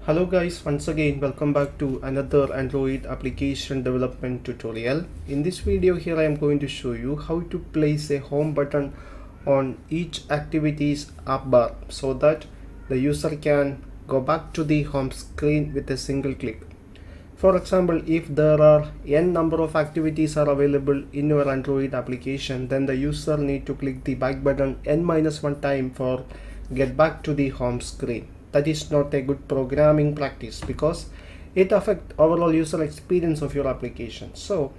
Hello guys, once again welcome back to another Android application development tutorial. In this video here I am going to show you how to place a home button on each activities app bar so that the user can go back to the home screen with a single click. For example, if there are n number of activities are available in your Android application, then the user need to click the back button n-1 time for get back to the home screen. That is not a good programming practice because it affects overall user experience of your application. So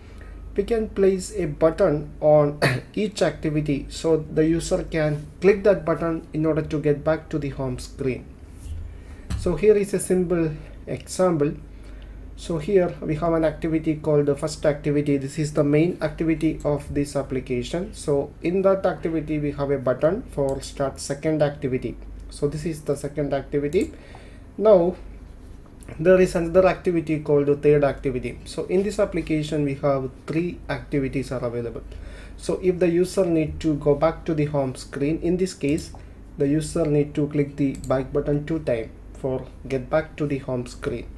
we can place a button on each activity so the user can click that button in order to get back to the home screen. So here is a simple example. So here we have an activity called the first activity. This is the main activity of this application. So in that activity we have a button for start second activity. So this is the second activity. Now there is another activity called the third activity. So in this application we have three activities are available. So if the user need to go back to the home screen, in this case the user need to click the back button 2 times for get back to the home screen.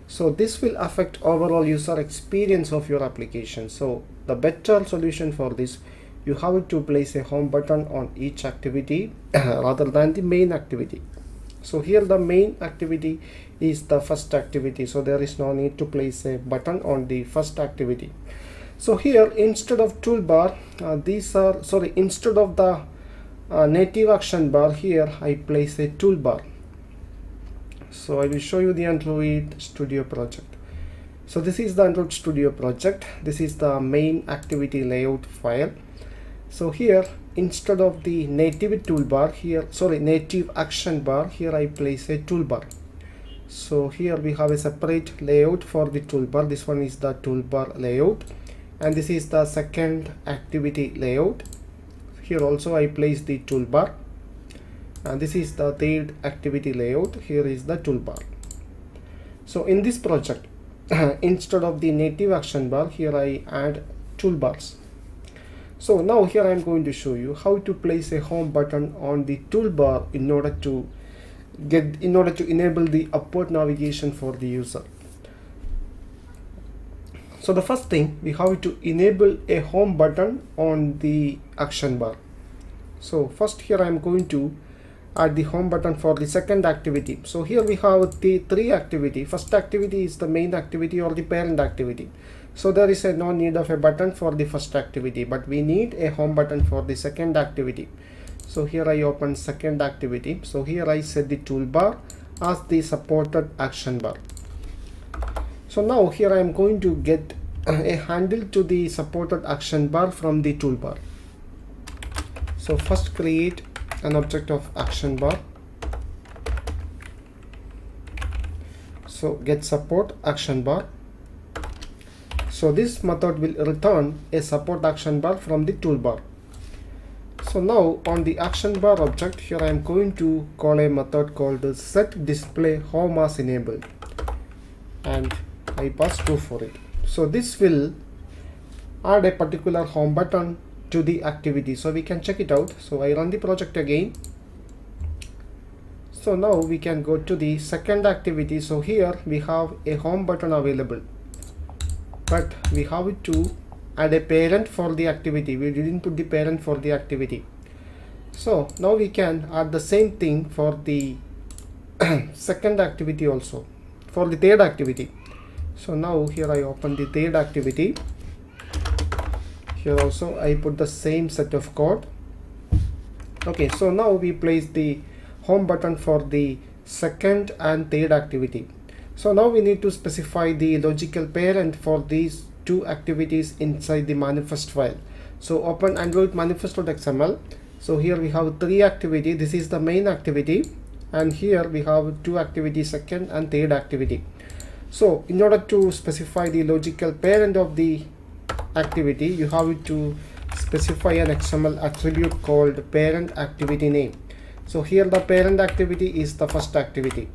So this will affect overall user experience of your application. So the better solution for this, you have to place a home button on each activity rather than the main activity. So here the main activity is the first activity, so there is no need to place a button on the first activity. So here instead of toolbar, instead of the native action bar, here I place a toolbar. So I will show you the Android Studio project. So this is the Android Studio project. This is the main activity layout file. So here instead of the native toolbar, native action bar, here I place a toolbar. So here we have a separate layout for the toolbar. This one is the toolbar layout, and this is the second activity layout. Here also I place the toolbar, and this is the third activity layout. Here is the toolbar. So in this project instead of the native action bar, here I add toolbars. So now here I am going to show you how to place a home button on the toolbar in order to enable the upward navigation for the user. So the first thing, we have to enable a home button on the action bar. So first here I am going to add the home button for the second activity. So here we have the three activity. First activity is the main activity or the parent activity. So there is no need of a button for the first activity, but we need a home button for the second activity. So here I open second activity. So here I set the toolbar as the supported action bar. So now here I am going to get a handle to the supported action bar from the toolbar. So first create an object of action bar. So get support action bar. So this method will return a support action bar from the toolbar. So now on the action bar object, here I am going to call a method called set display home as enabled, and I pass true for it. So this will add a particular home button to the activity, so we can check it out. So I run the project again. So now we can go to the second activity. So here we have a home button available, but we have to add a parent for the activity. We didn't put the parent for the activity. So now we can add the same thing for the second activity also, for the third activity. So now here I open the third activity. Here also I put the same set of code. Okay, so now we place the home button for the second and third activity. So now we need to specify the logical parent for these two activities inside the manifest file. So open Android manifest.xml. So here we have three activities. This is the main activity, and here we have two activities, second and third activity. So in order to specify the logical parent of the activity, you have to specify an XML attribute called parent activity name. So here the parent activity is the first activity.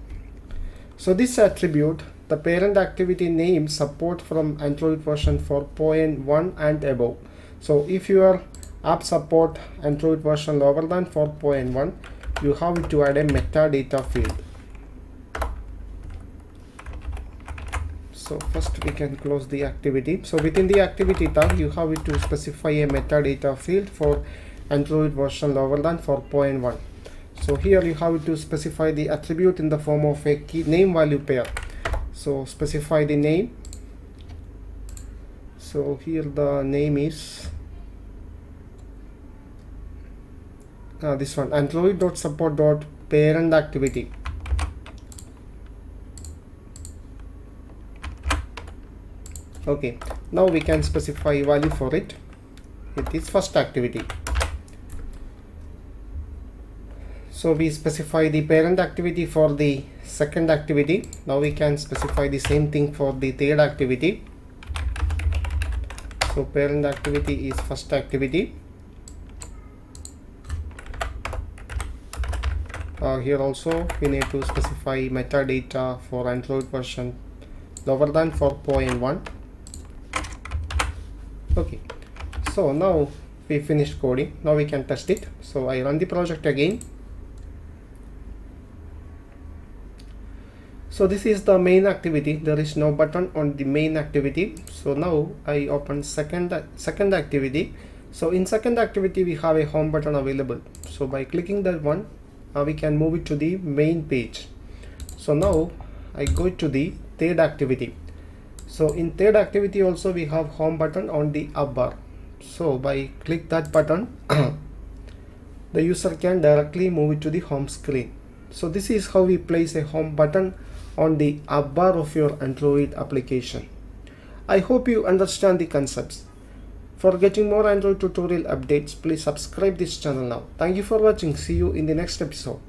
So this attribute, the parent activity name, support from Android version 4.1 and above. So if your app support Android version lower than 4.1, you have to add a metadata field. So first we can close the activity. So within the activity tab, you have to specify a metadata field for Android version lower than 4.1. So here you have to specify the attribute in the form of a key name value pair. So specify the name. So here the name is this one, android.support.parent activity. Okay, now we can specify value for it. It is first activity. So we specify the parent activity for the second activity. Now we can specify the same thing for the third activity. So parent activity is first activity. Here also we need to specify metadata for Android version lower than 4.1. Okay, so now we finished coding. Now we can test it. So I run the project again. So this is the main activity. There is no button on the main activity. So now I open second activity. So in second activity we have a home button available. So by clicking that one, we can move it to the main page. So now I go to the third activity. So in third activity also we have home button on the up bar. So by click that button, the user can directly move it to the home screen. So this is how we place a home button on the up bar of your Android application. I hope you understand the concepts. For getting more Android tutorial updates, please subscribe this channel now. Thank you for watching. See you in the next episode.